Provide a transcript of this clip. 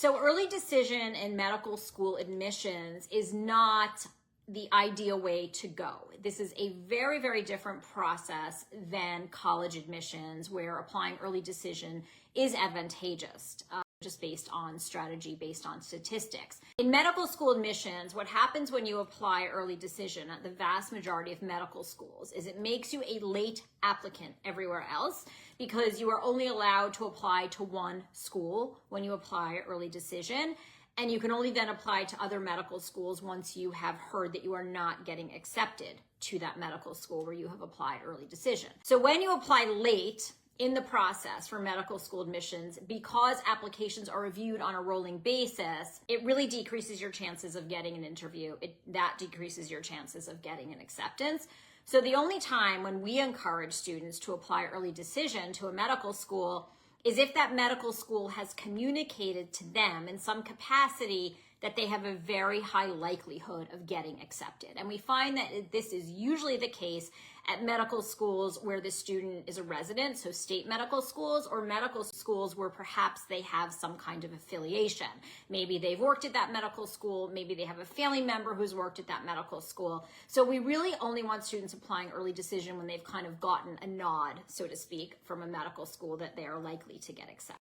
So early decision in medical school admissions is not the ideal way to go. This is a very, very different process than college admissions, where applying early decision is advantageous, just based on strategy, based on statistics. In medical school admissions, what happens when you apply early decision at the vast majority of medical schools is it makes you a late applicant everywhere else, because you are only allowed to apply to one school when you apply early decision. And you can only then apply to other medical schools once you have heard that you are not getting accepted to that medical school where you have applied early decision. So when you apply late in the process for medical school admissions, because applications are reviewed on a rolling basis, it really decreases your chances of getting an interview. That decreases your chances of getting an acceptance. So the only time when we encourage students to apply early decision to a medical school is if that medical school has communicated to them in some capacity that they have a very high likelihood of getting accepted. And we find that this is usually the case at medical schools where the student is a resident, so state medical schools, or medical schools where perhaps they have some kind of affiliation. Maybe they've worked at that medical school, maybe they have a family member who's worked at that medical school. So we really only want students applying early decision when they've kind of gotten a nod, so to speak, from a medical school that they are likely to get accepted.